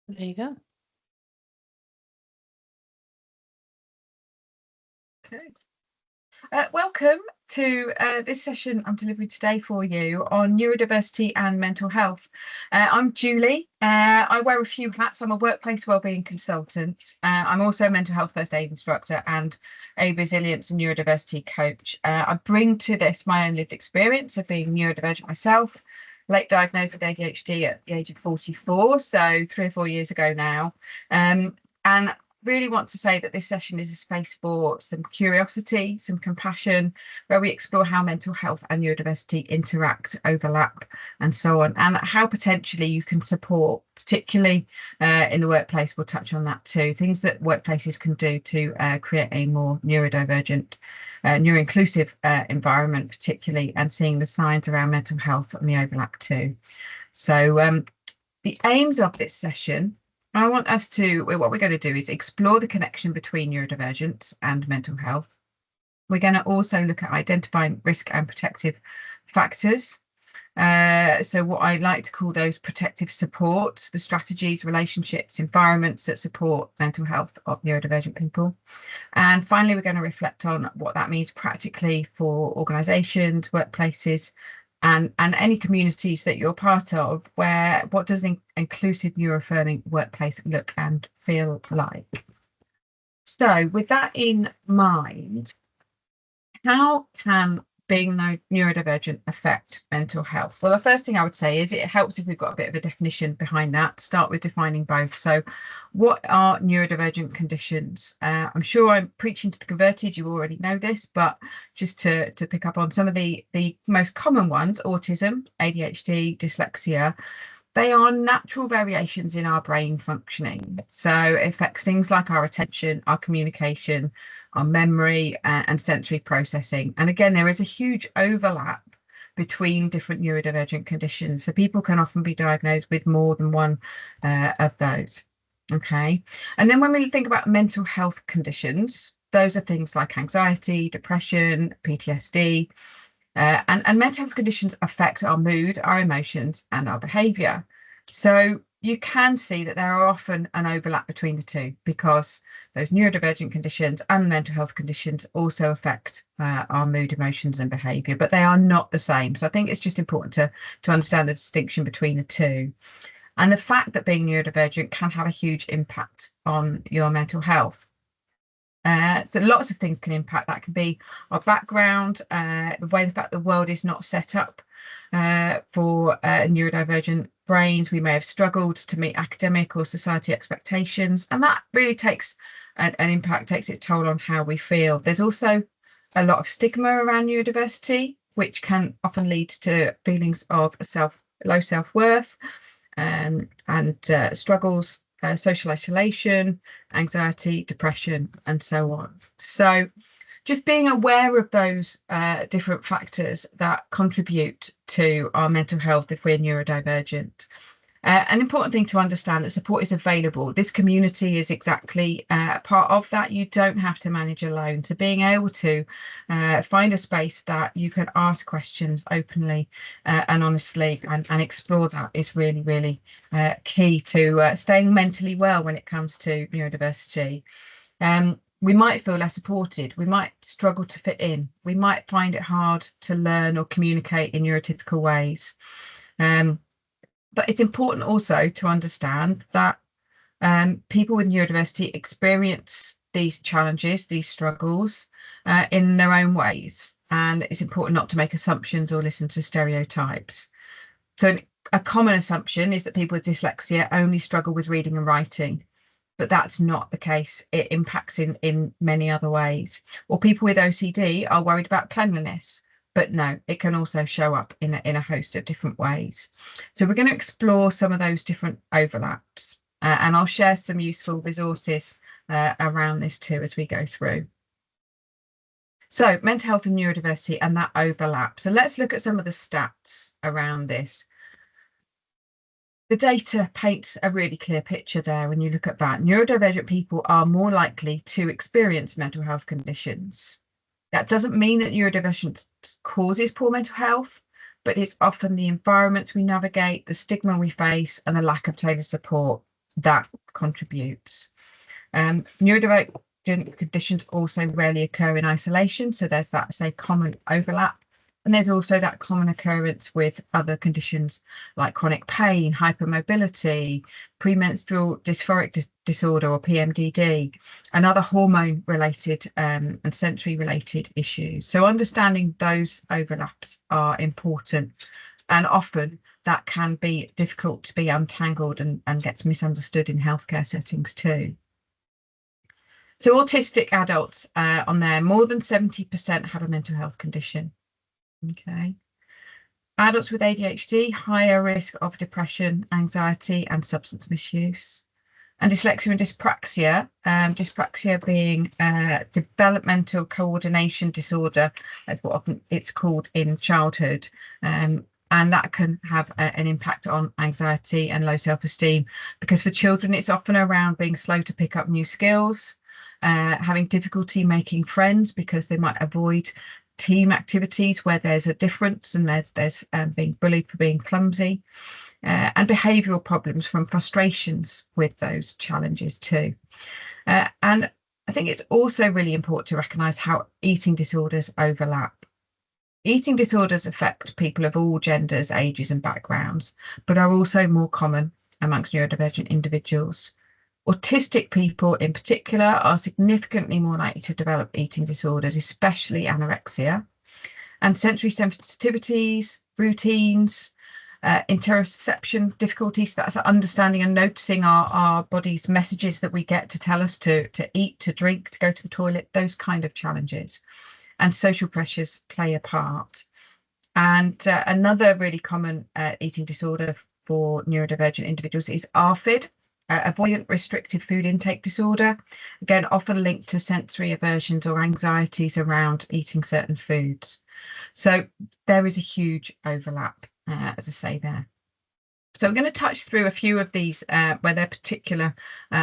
There you go. Okay. Welcome to this session I'm delivering today for you on neurodiversity and mental health. I'm Julie. I wear a few hats. I'm a workplace wellbeing consultant. I'm also a mental health first aid instructor and a resilience and neurodiversity coach. I bring to this my own lived experience of being neurodivergent myself, late diagnosed with ADHD at the age of 44, so 3 or 4 years ago now. And really want to say that this session is a space for some curiosity, some compassion, where we explore how mental health and neurodiversity interact, overlap, and so on, and how potentially you can support, particularly in the workplace. We'll touch on that too. Things that workplaces can do to create a more neurodivergent, neuro-inclusive environment, particularly, and seeing the signs around mental health and the overlap too. So the aims of this session, I want us to, what we're going to do is explore the connection between neurodivergence and mental health. We're going to also look at identifying risk and protective factors. So what I like to call those protective supports, the strategies, relationships, environments that support mental health of neurodivergent people. And finally, we're going to reflect on what that means practically for organisations, workplaces, and any communities that you're part of, where what does an inclusive neuroaffirming workplace look and feel like? So with that in mind, how can being neurodivergent affect mental health? Well, the first thing I would say is it helps if we've got a bit of a definition behind that. Start with defining both. So what are neurodivergent conditions? I'm sure I'm preaching to the converted, you already know this, but just to pick up on some of the most common ones: autism, ADHD, dyslexia. They are natural variations in our brain functioning. So it affects things like our attention, our communication, our memory, and sensory processing. And again, there is a huge overlap between different neurodivergent conditions. So people can often be diagnosed with more than one of those. Okay. And then when we think about mental health conditions, those are things like anxiety, depression, PTSD, and mental health conditions affect our mood, our emotions, and our behaviour. So you can see that there are often an overlap between the two, because those neurodivergent conditions and mental health conditions also affect our mood, emotions, and behaviour, but they are not the same. So I think it's just important to understand the distinction between the two. And the fact that being neurodivergent can have a huge impact on your mental health. So lots of things can impact. That can be our background, the way the fact the world is not set up for neurodivergent brains. We may have struggled to meet academic or society expectations, and that really takes an impact, takes its toll on how we feel. There's also a lot of stigma around neurodiversity, which can often lead to feelings of low self-worth, and struggles, social isolation, anxiety, depression, and so on. So just being aware of those different factors that contribute to our mental health if we're neurodivergent. An important thing to understand that support is available. This community is exactly part of that. You don't have to manage alone. So being able to find a space that you can ask questions openly and honestly and explore that is really, really key to staying mentally well when it comes to neurodiversity. We might feel less supported. We might struggle to fit in. We might find it hard to learn or communicate in neurotypical ways. But it's important also to understand that people with neurodiversity experience these challenges, these struggles in their own ways. And it's important not to make assumptions or listen to stereotypes. So a common assumption is that people with dyslexia only struggle with reading and writing, but that's not the case. It impacts in many other ways. Or people with OCD are worried about cleanliness, but no, it can also show up in a host of different ways. So we're going to explore some of those different overlaps, and I'll share some useful resources around this too as we go through. So mental health and neurodiversity and that overlap. So let's look at some of the stats around this. The data paints a really clear picture there when you look at that. Neurodivergent people are more likely to experience mental health conditions. That doesn't mean that neurodivergence causes poor mental health, but it's often the environments we navigate, the stigma we face, and the lack of tailored support that contributes. Neurodivergent conditions also rarely occur in isolation, so there's that, say, common overlap. And there's also that common occurrence with other conditions like chronic pain, hypermobility, premenstrual dysphoric disorder or PMDD, and other hormone-related and sensory-related issues. So understanding those overlaps are important, and often that can be difficult to be untangled and gets misunderstood in healthcare settings too. So autistic adults on there, more than 70% have a mental health condition. Okay. Adults with ADHD, higher risk of depression, anxiety, and substance misuse. And dyslexia and dyspraxia, dyspraxia being developmental coordination disorder, that's what often it's called in childhood. And that can have an impact on anxiety and low self-esteem, because for children, it's often around being slow to pick up new skills, having difficulty making friends because they might avoid team activities where there's a difference, and there's being bullied for being clumsy, and behavioural problems from frustrations with those challenges too. And I think it's also really important to recognise how eating disorders overlap. Eating disorders affect people of all genders, ages and backgrounds, but are also more common amongst neurodivergent individuals. Autistic people in particular are significantly more likely to develop eating disorders, especially anorexia, and sensory sensitivities, routines, interoception difficulties, that's understanding and noticing our body's messages that we get to tell us to eat, to drink, to go to the toilet, those kind of challenges. And social pressures play a part. And another really common eating disorder for neurodivergent individuals is ARFID, avoidant restrictive food intake disorder, again often linked to sensory aversions or anxieties around eating certain foods. So there is a huge overlap, as I say there. So I'm going to touch through a few of these where their particular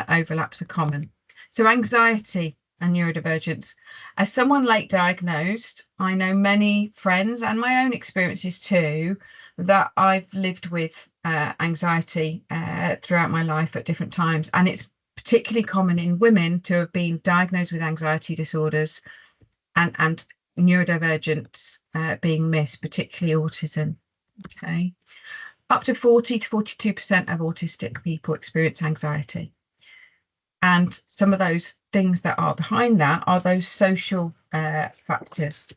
overlaps are common. So anxiety and neurodivergence. As someone late diagnosed, I know many friends and my own experiences too that I've lived with anxiety throughout my life at different times, and it's particularly common in women to have been diagnosed with anxiety disorders and neurodivergence being missed, particularly autism. Okay, up to 40 to 42% of autistic people experience anxiety. And some of those things that are behind that are those social factors.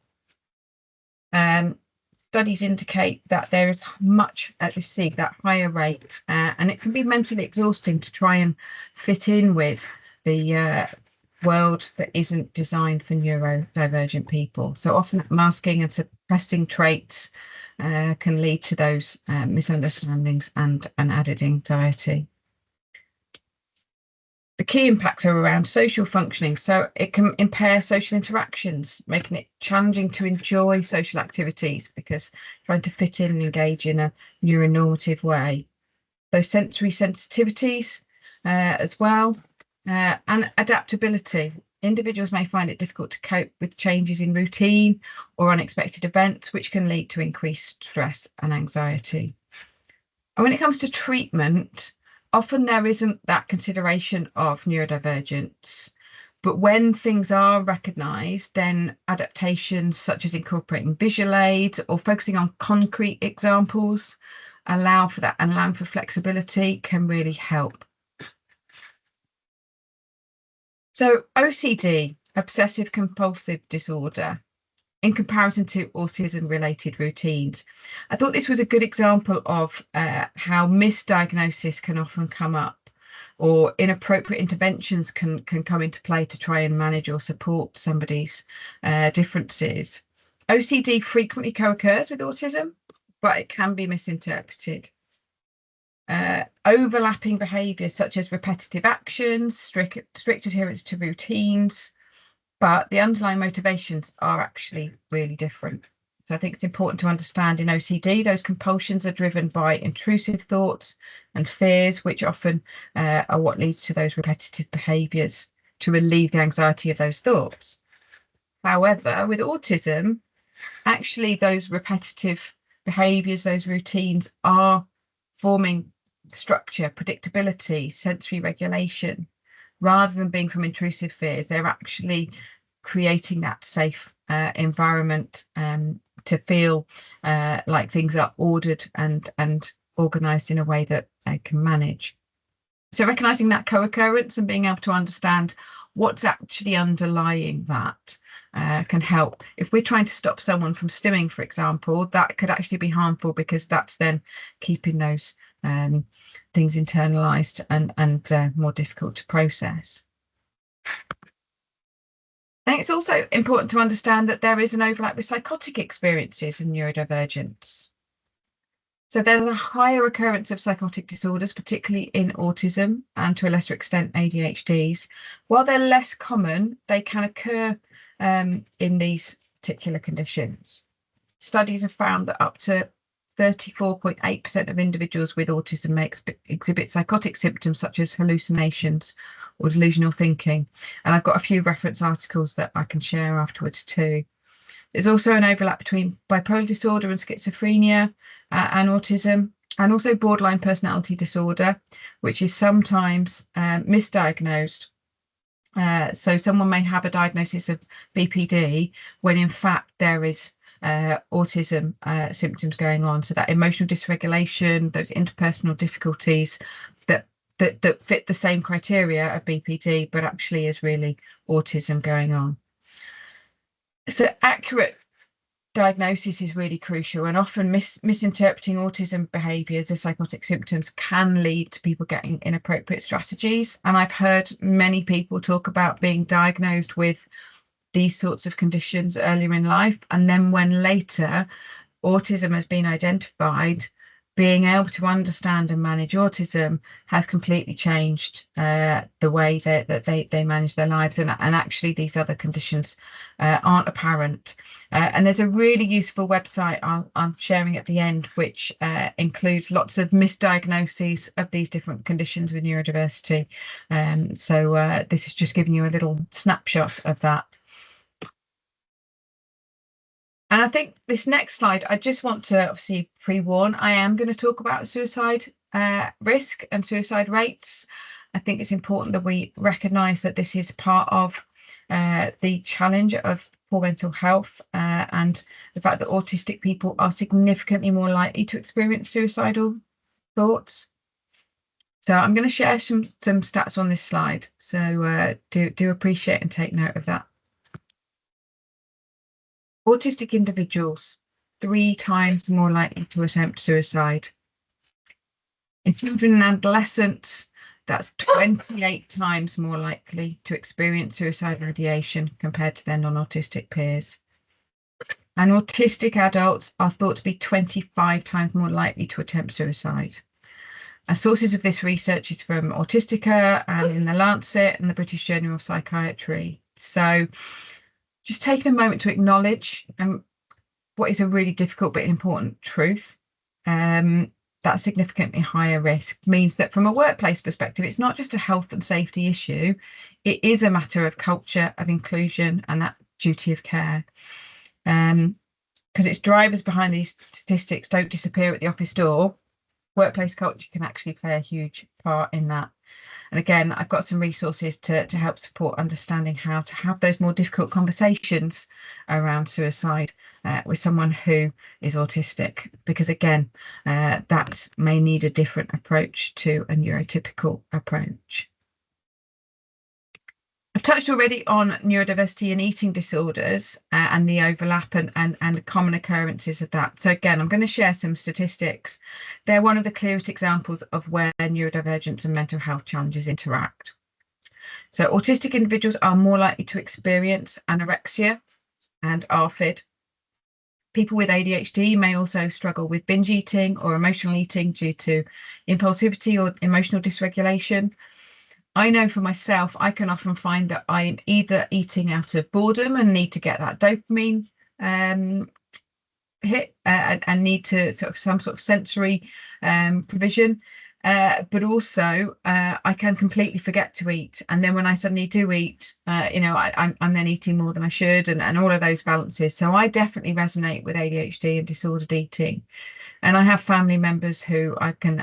Studies indicate that there is much at risk, that higher rate, and it can be mentally exhausting to try and fit in with the world that isn't designed for neurodivergent people. So often masking and suppressing traits can lead to those misunderstandings and added anxiety. The key impacts are around social functioning. So it can impair social interactions, making it challenging to enjoy social activities because trying to fit in and engage in a neuronormative way. Those sensory sensitivities as well, and adaptability. Individuals may find it difficult to cope with changes in routine or unexpected events, which can lead to increased stress and anxiety. And when it comes to treatment, often there isn't that consideration of neurodivergence, but when things are recognised, then adaptations such as incorporating visual aids or focusing on concrete examples allow for that, and allowing for flexibility can really help. So OCD, obsessive compulsive disorder, in comparison to autism-related routines. I thought this was a good example of how misdiagnosis can often come up, or inappropriate interventions can come into play to try and manage or support somebody's differences. OCD frequently co-occurs with autism, but it can be misinterpreted. Overlapping behaviours such as repetitive actions, strict adherence to routines, but the underlying motivations are actually really different. So I think it's important to understand in OCD, those compulsions are driven by intrusive thoughts and fears, which often are what leads to those repetitive behaviours to relieve the anxiety of those thoughts. However, with autism, actually those repetitive behaviours, those routines are forming structure, predictability, sensory regulation. Rather than being from intrusive fears, they're actually creating that safe environment to feel like things are ordered and organized in a way that they can manage. So recognizing that co-occurrence and being able to understand what's actually underlying that can help. If we're trying to stop someone from stimming, for example, that could actually be harmful, because that's then keeping those things internalized and more difficult to process. I think it's also important to understand that there is an overlap with psychotic experiences and neurodivergence. So there's a higher occurrence of psychotic disorders, particularly in autism and to a lesser extent ADHDs. While they're less common, they can occur in these particular conditions. Studies have found that up to 34.8% of individuals with autism may exhibit psychotic symptoms such as hallucinations or delusional thinking. And I've got a few reference articles that I can share afterwards too. There's also an overlap between bipolar disorder and schizophrenia and autism, and also borderline personality disorder, which is sometimes misdiagnosed. So someone may have a diagnosis of BPD when in fact there is autism symptoms going on. So that emotional dysregulation, those interpersonal difficulties that fit the same criteria of BPD, but actually is really autism going on. So accurate diagnosis is really crucial, and often misinterpreting autism behaviours as psychotic symptoms can lead to people getting inappropriate strategies. And I've heard many people talk about being diagnosed with these sorts of conditions earlier in life, and then when later autism has been identified, being able to understand and manage autism has completely changed the way that they manage their lives, and actually these other conditions aren't apparent. And there's a really useful website I'm sharing at the end, which includes lots of misdiagnoses of these different conditions with neurodiversity. So this is just giving you a little snapshot of that. And I think this next slide, I just want to obviously pre-warn, I am going to talk about suicide risk and suicide rates. I think it's important that we recognise that this is part of the challenge of poor mental health and the fact that autistic people are significantly more likely to experience suicidal thoughts. So I'm going to share some stats on this slide. So do appreciate and take note of that. Autistic individuals 3 times more likely to attempt suicide. In children and adolescents, that's 28 times more likely to experience suicidal ideation compared to their non-autistic peers. And autistic adults are thought to be 25 times more likely to attempt suicide. And sources of this research is from Autistica and in the Lancet and the British Journal of Psychiatry. So just taking a moment to acknowledge what is a really difficult but important truth. That significantly higher risk means that from a workplace perspective, it's not just a health and safety issue. It is a matter of culture, of inclusion, and that duty of care. Because its drivers behind these statistics don't disappear at the office door. Workplace culture can actually play a huge part in that. And again, I've got some resources to help support understanding how to have those more difficult conversations around suicide with someone who is autistic, because again, that may need a different approach to a neurotypical approach. I've touched already on neurodiversity and eating disorders and the overlap and common occurrences of that. So again, I'm going to share some statistics. They're one of the clearest examples of where neurodivergence and mental health challenges interact. So autistic individuals are more likely to experience anorexia and ARFID. People with ADHD may also struggle with binge eating or emotional eating due to impulsivity or emotional dysregulation. I know for myself, I can often find that I'm either eating out of boredom and need to get that dopamine hit and need to sort of some sort of sensory provision, but also I can completely forget to eat, and then when I suddenly do eat, I'm then eating more than I should, and all of those balances. So I definitely resonate with ADHD and disordered eating. And I have family members who I can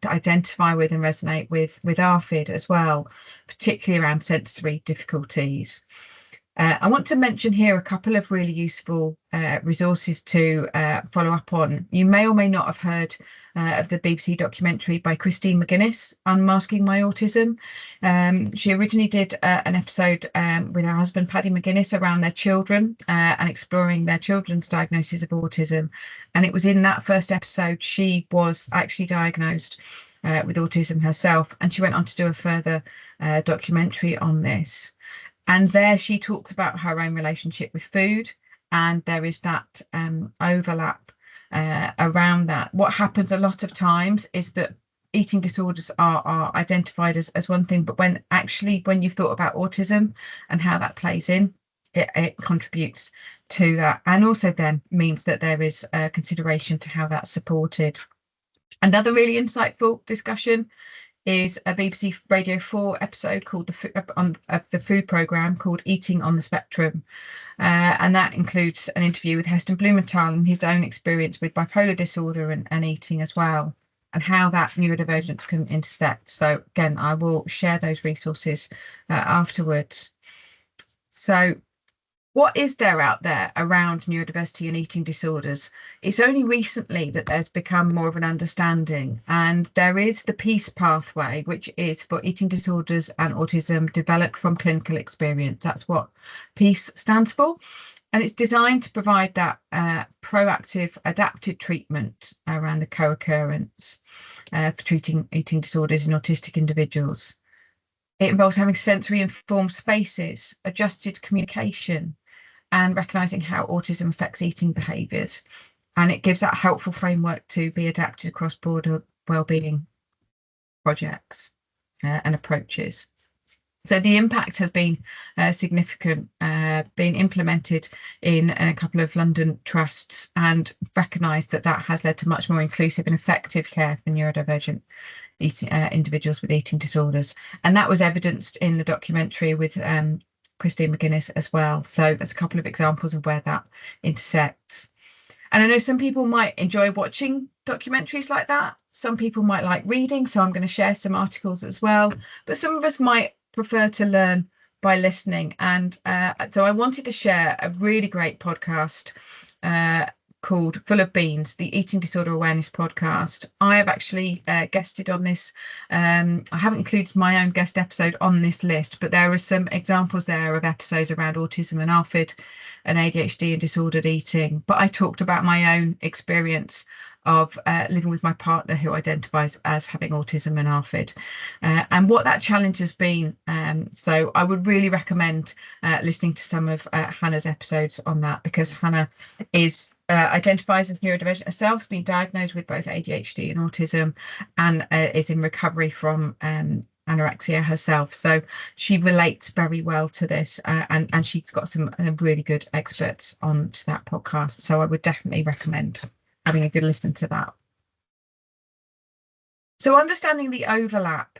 identify with and resonate with ARFID as well, particularly around sensory difficulties. I want to mention here a couple of really useful resources to follow up on. You may or may not have heard of the BBC documentary by Christine McGuinness, Unmasking My Autism. She originally did an episode with her husband, Paddy McGuinness, around their children and exploring their children's diagnosis of autism. And it was in that first episode she was actually diagnosed with autism herself, and she went on to do a further documentary on this. And there she talks about her own relationship with food, and there is that overlap around that. What happens a lot of times is that eating disorders are identified as one thing, but when you've thought about autism and how that plays in, it contributes to that, and also then means that there is consideration to how that's supported. Another really insightful discussion is a BBC Radio 4 episode called of the food programme called Eating on the Spectrum. And that includes an interview with Heston Blumenthal and his own experience with bipolar disorder and eating as well, and how that neurodivergence can intersect. So again, I will share those resources afterwards. So what is there out there around neurodiversity and eating disorders? It's only recently that there's become more of an understanding, and there is the PEACE pathway, which is for eating disorders and autism developed from clinical experience. That's what PEACE stands for. And it's designed to provide that proactive, adapted treatment around the co-occurrence for treating eating disorders in autistic individuals. It involves having sensory informed spaces, adjusted communication, and recognising how autism affects eating behaviours. And it gives that helpful framework to be adapted across broader wellbeing projects and approaches. So the impact has been significant, being implemented in a couple of London trusts, and recognised that has led to much more inclusive and effective care for neurodivergent individuals with eating disorders. And that was evidenced in the documentary with Christine McGuinness as well. So there's a couple of examples of where that intersects. And I know some people might enjoy watching documentaries like that. Some people might like reading, so I'm going to share some articles as well. But some of us might prefer to learn by listening. And so I wanted to share a really great podcast called Full of Beans, the Eating Disorder Awareness podcast. I have actually guested on this. I haven't included my own guest episode on this list, but there are some examples there of episodes around autism and ARFID and ADHD and disordered eating. But I talked about my own experience of living with my partner who identifies as having autism and ARFID, and what that challenge has been. So I would really recommend listening to some of Hannah's episodes on that, because Hannah identifies as neurodivergent herself, has been diagnosed with both ADHD and autism, and is in recovery from anorexia herself. So she relates very well to this, and she's got some really good experts on to that podcast. So I would definitely recommend having a good listen to that. So understanding the overlap,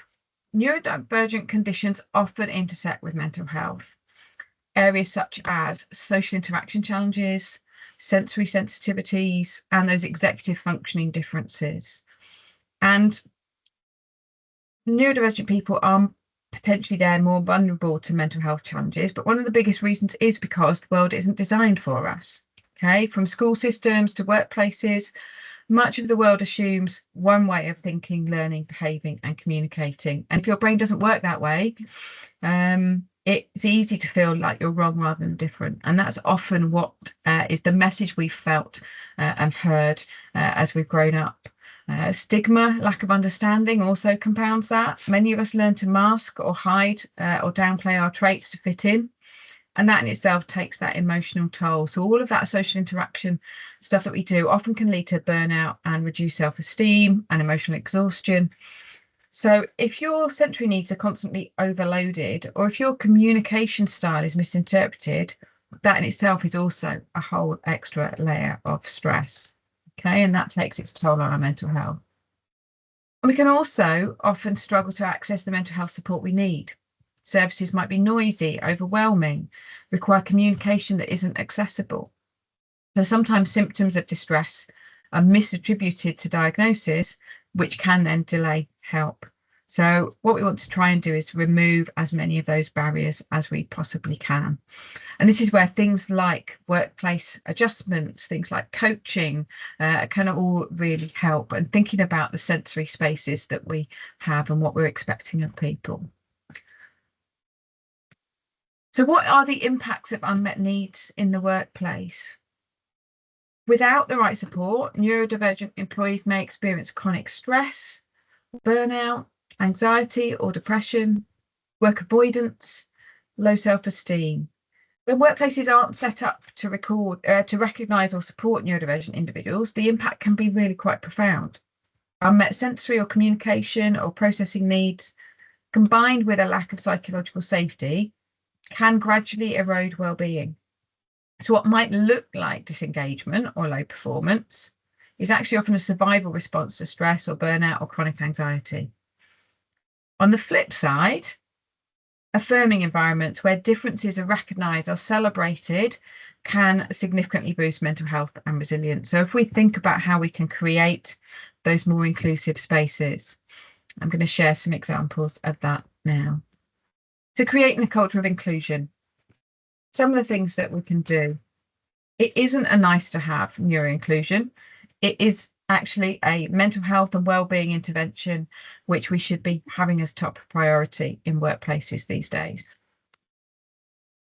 neurodivergent conditions often intersect with mental health. Areas such as social interaction challenges, sensory sensitivities, and those executive functioning differences. And neurodivergent people are potentially more vulnerable to mental health challenges, but one of the biggest reasons is because the world isn't designed for us. Okay, from school systems to workplaces, much of the world assumes one way of thinking, learning, behaving, and communicating. And if your brain doesn't work that way, it's easy to feel like you're wrong rather than different. And that's often what is the message we've felt and heard as we've grown up. Stigma, lack of understanding also compounds that. Many of us learn to mask or hide or downplay our traits to fit in. And that in itself takes that emotional toll. So all of that social interaction stuff that we do often can lead to burnout and reduced self-esteem and emotional exhaustion. So if your sensory needs are constantly overloaded, or if your communication style is misinterpreted, that in itself is also a whole extra layer of stress. Okay, and that takes its toll on our mental health. And we can also often struggle to access the mental health support we need. Services might be noisy, overwhelming, require communication that isn't accessible. So sometimes symptoms of distress are misattributed to diagnosis, which can then delay help. So what we want to try and do is remove as many of those barriers as we possibly can. And this is where things like workplace adjustments, things like coaching, can all really help, and thinking about the sensory spaces that we have and what we're expecting of people. So what are the impacts of unmet needs in the workplace? Without the right support, neurodivergent employees may experience chronic stress, burnout, anxiety or depression, work avoidance, low self-esteem. When workplaces aren't set up to recognise or support neurodivergent individuals, the impact can be really quite profound. Unmet sensory or communication or processing needs, combined with a lack of psychological safety, can gradually erode well-being. So what might look like disengagement or low performance is actually often a survival response to stress or burnout or chronic anxiety. On the flip side, affirming environments where differences are recognised, are celebrated, can significantly boost mental health and resilience. So if we think about how we can create those more inclusive spaces, I'm going to share some examples of that now. So creating a culture of inclusion. Some of the things that we can do. It isn't a nice to have, neuro inclusion. It is actually a mental health and wellbeing intervention, which we should be having as top priority in workplaces these days.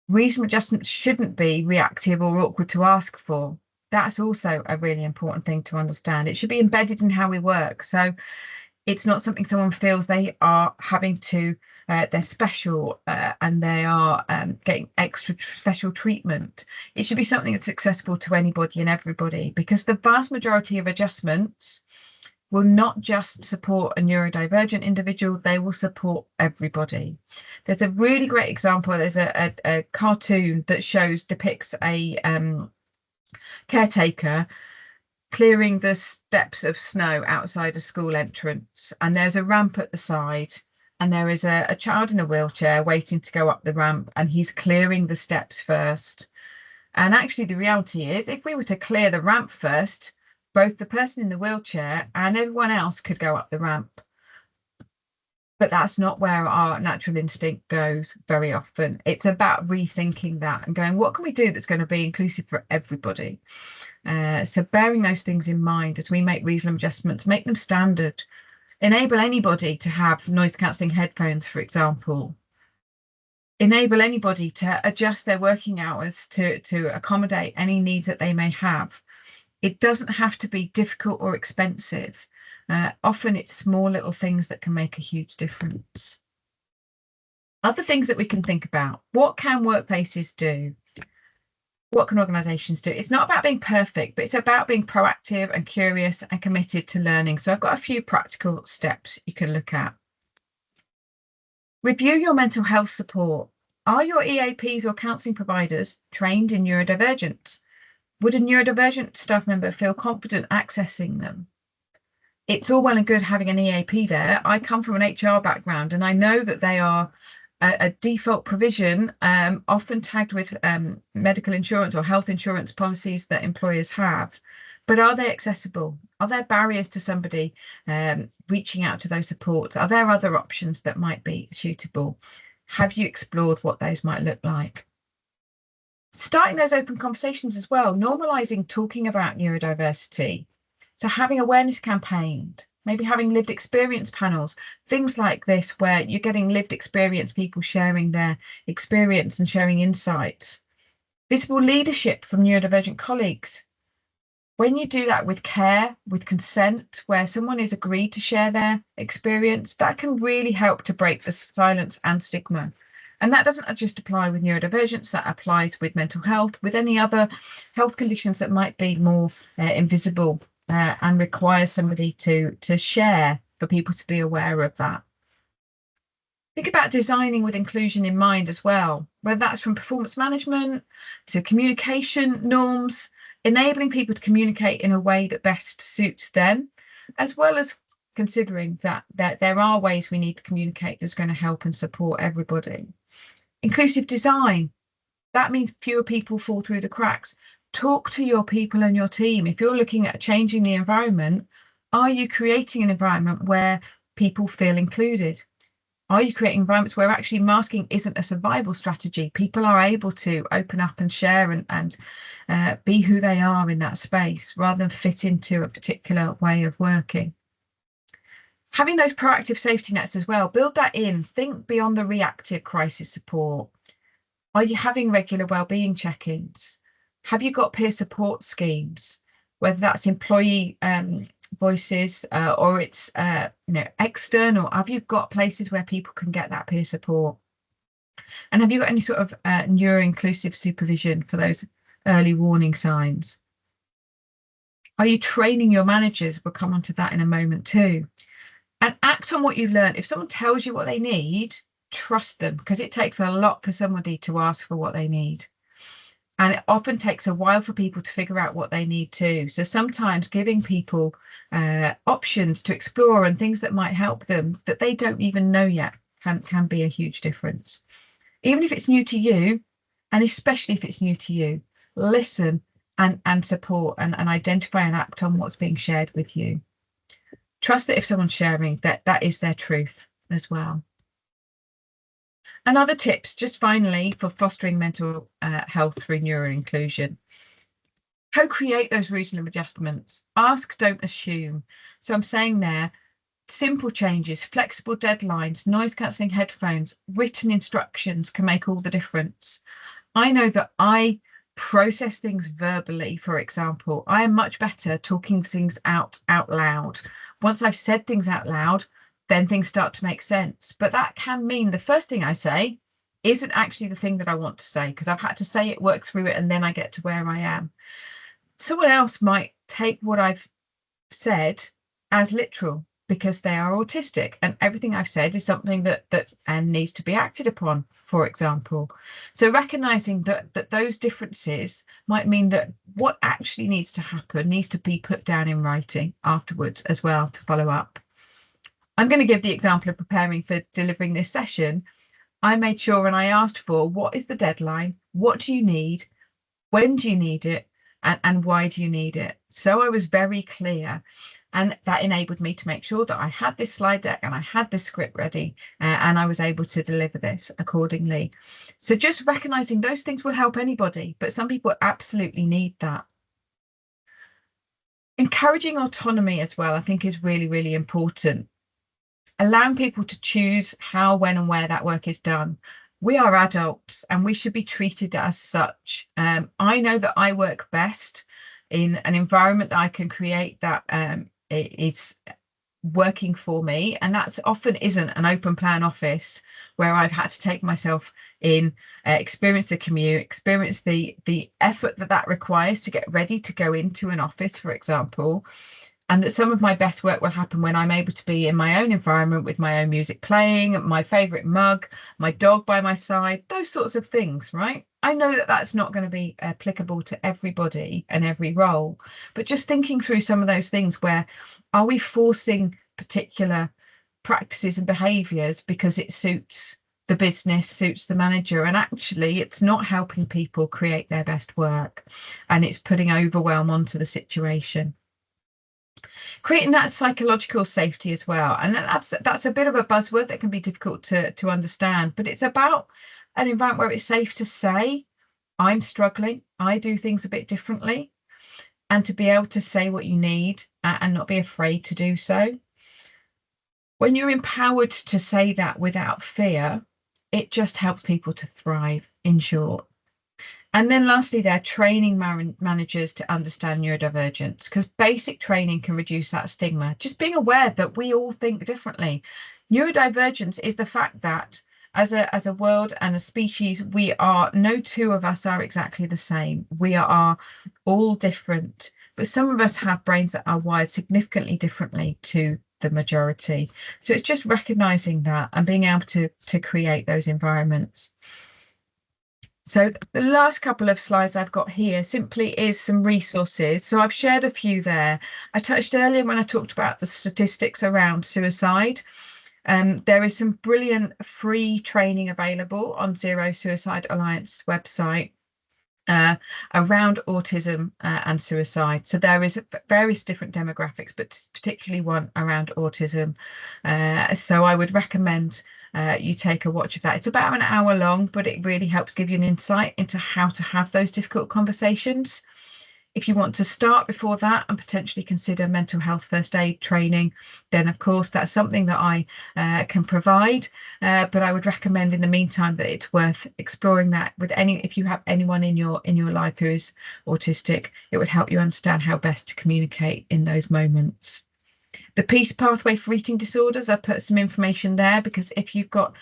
Reasonable adjustment shouldn't be reactive or awkward to ask for. That's also a really important thing to understand. It should be embedded in how we work. So it's not something someone feels they are having to, they're special and they are getting extra special treatment. It should be something that's accessible to anybody and everybody, because the vast majority of adjustments will not just support a neurodivergent individual, they will support everybody. There's a really great example. There's a cartoon that depicts a caretaker clearing the steps of snow outside a school entrance, and there's a ramp at the side, and there is a child in a wheelchair waiting to go up the ramp, and he's clearing the steps first. And actually the reality is, if we were to clear the ramp first, both the person in the wheelchair and everyone else could go up the ramp. But that's not where our natural instinct goes very often. It's about rethinking that and going, what can we do that's going to be inclusive for everybody? So bearing those things in mind as we make reasonable adjustments, make them standard, enable anybody to have noise cancelling headphones, for example, enable anybody to adjust their working hours to accommodate any needs that they may have. It doesn't have to be difficult or expensive. Often it's small little things that can make a huge difference. Other things that we can think about: what can workplaces do? What can organisations do? It's not about being perfect, but it's about being proactive and curious and committed to learning. So I've got a few practical steps you can look at. Review your mental health support. Are your EAPs or counselling providers trained in neurodivergence? Would a neurodivergent staff member feel confident accessing them? It's all well and good having an EAP there. I come from an HR background, and I know that they are a default provision, often tagged with medical insurance or health insurance policies that employers have. But are they accessible? Are there barriers to somebody reaching out to those supports? Are there other options that might be suitable? Have you explored what those might look like? Starting those open conversations as well, normalising talking about neurodiversity. So having awareness campaigns, maybe having lived experience panels, things like this, where you're getting lived experience people sharing their experience and sharing insights. Visible leadership from neurodivergent colleagues. When you do that with care, with consent, where someone is agreed to share their experience, that can really help to break the silence and stigma. And that doesn't just apply with neurodivergence, that applies with mental health, with any other health conditions that might be more invisible and require somebody to share, for people to be aware of that. Think about designing with inclusion in mind as well, whether that's from performance management to communication norms, enabling people to communicate in a way that best suits them, as well as considering that there are ways we need to communicate that's going to help and support everybody. Inclusive design, that means fewer people fall through the cracks. talk to your people and your team. If you're looking at changing the environment, are you creating an environment where people feel included? Are you creating environments where actually masking isn't a survival strategy? People are able to open up and share and be who they are in that space rather than fit into a particular way of working. Having those proactive safety nets as well, build that in. Think beyond the reactive crisis support. Are you having regular wellbeing check-ins? Have you got peer support schemes, whether that's employee voices or it's external? Have you got places where people can get that peer support? And have you got any sort of neuro-inclusive supervision for those early warning signs? Are you training your managers? We'll come on to that in a moment too. And act on what you've learned. If someone tells you what they need, trust them, because it takes a lot for somebody to ask for what they need. And it often takes a while for people to figure out what they need too. So sometimes giving people options to explore and things that might help them that they don't even know yet can be a huge difference. Even if it's new to you, and especially if it's new to you, listen and support and identify and act on what's being shared with you. Trust that if someone's sharing, that is their truth as well. And other tips, just finally, for fostering mental health through neuro inclusion. Co-create those reasonable adjustments. Ask, don't assume. So I'm saying there, simple changes, flexible deadlines, noise cancelling headphones, written instructions can make all the difference. I know that I process things verbally, for example. I am much better talking things out loud. Once I've said things out loud, then things start to make sense. But that can mean the first thing I say isn't actually the thing that I want to say, because I've had to say it, work through it, and then I get to where I am. Someone else might take what I've said as literal because they are autistic, and everything I've said is something that needs to be acted upon, for example. So recognizing that those differences might mean that what actually needs to happen needs to be put down in writing afterwards as well to follow up. I'm going to give the example of preparing for delivering this session. I made sure and I asked for, what is the deadline? What do you need? When do you need it? And why do you need it? So I was very clear, and that enabled me to make sure that I had this slide deck and I had this script ready, and I was able to deliver this accordingly. So just recognizing those things will help anybody, but some people absolutely need that. Encouraging autonomy as well, I think, is really, really important. Allowing people to choose how, when, and where that work is done. We are adults and we should be treated as such. I know that I work best in an environment that I can create that is working for me, and that often isn't an open plan office where I've had to take myself in, experience the commute, experience the effort that requires to get ready to go into an office, for example. And that some of my best work will happen when I'm able to be in my own environment with my own music playing, my favourite mug, my dog by my side, those sorts of things, right? I know that that's not going to be applicable to everybody and every role, but just thinking through some of those things where are we forcing particular practices and behaviours because it suits the business, suits the manager, and actually it's not helping people create their best work and it's putting overwhelm onto the situation. Creating that psychological safety as well, and that's a bit of a buzzword that can be difficult to understand, but it's about an environment where it's safe to say I'm struggling, I do things a bit differently, and to be able to say what you need and not be afraid to do so. When you're empowered to say that without fear, it just helps people to thrive, in short. And then lastly, they're training managers to understand neurodivergence, because basic training can reduce that stigma. Just being aware that we all think differently. Neurodivergence is the fact that as a world and a species, no two of us are exactly the same. We are all different, but some of us have brains that are wired significantly differently to the majority. So it's just recognizing that and being able to create those environments. So the last couple of slides I've got here simply is some resources. So I've shared a few there. I touched earlier when I talked about the statistics around suicide. There is some brilliant free training available on Zero Suicide Alliance website. uh, around autism and suicide. So there is various different demographics, but particularly one around autism. So I would recommend you take a watch of that. It's about an hour long, but it really helps give you an insight into how to have those difficult conversations. If you want to start before that and potentially consider mental health first aid training, then of course that's something that I can provide. But I would recommend in the meantime that it's worth exploring that with if you have anyone in your life who is autistic, it would help you understand how best to communicate in those moments. The Peace Pathway for Eating Disorders, I put some information there because if you've got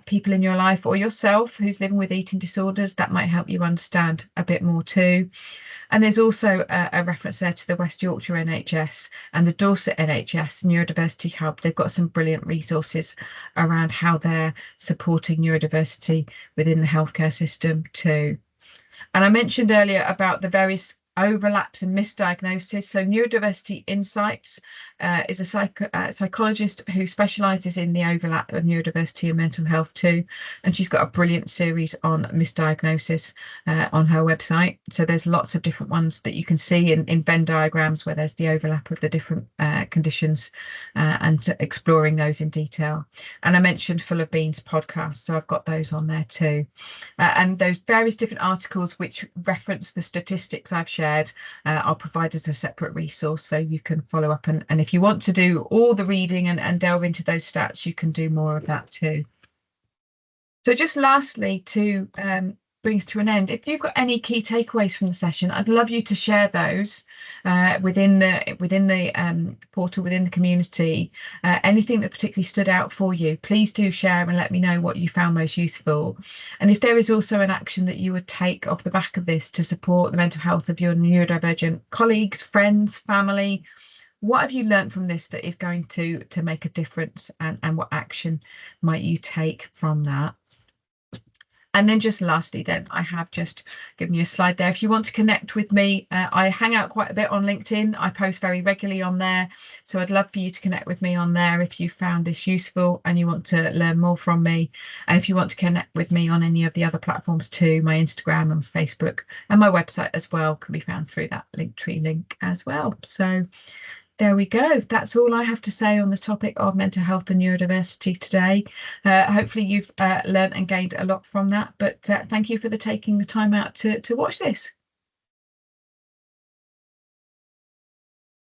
people in your life or yourself who's living with eating disorders, that might help you understand a bit more too. And there's also a reference there to the West Yorkshire NHS and the Dorset NHS Neurodiversity Hub. They've got some brilliant resources around how they're supporting neurodiversity within the healthcare system too. And I mentioned earlier about the various overlaps and misdiagnosis. So Neurodiversity Insights is a psychologist who specialises in the overlap of neurodiversity and mental health too. And she's got a brilliant series on misdiagnosis on her website. So there's lots of different ones that you can see in Venn diagrams where there's the overlap of the different conditions and exploring those in detail. And I mentioned Full of Beans podcast, so I've got those on there too. And those various different articles which reference the statistics I've shared, I'll provide as a separate resource so you can follow up. And if you want to do all the reading and delve into those stats, you can do more of that too. So just lastly, to bring us to an end, if you've got any key takeaways from the session, I'd love you to share those within the portal, within the community. Anything that particularly stood out for you, please do share and let me know what you found most useful. And if there is also an action that you would take off the back of this to support the mental health of your neurodivergent colleagues, friends, family, what have you learned from this that is going to make a difference, and what action might you take from that? And then just lastly, then I have just given you a slide there. If you want to connect with me, I hang out quite a bit on LinkedIn. I post very regularly on there. So I'd love for you to connect with me on there if you found this useful and you want to learn more from me. And if you want to connect with me on any of the other platforms too, my Instagram and Facebook and my website as well can be found through that Linktree link as well. So there we go. That's all I have to say on the topic of mental health and neurodiversity today. Hopefully you've learned and gained a lot from that, but thank you for taking the time out to watch this.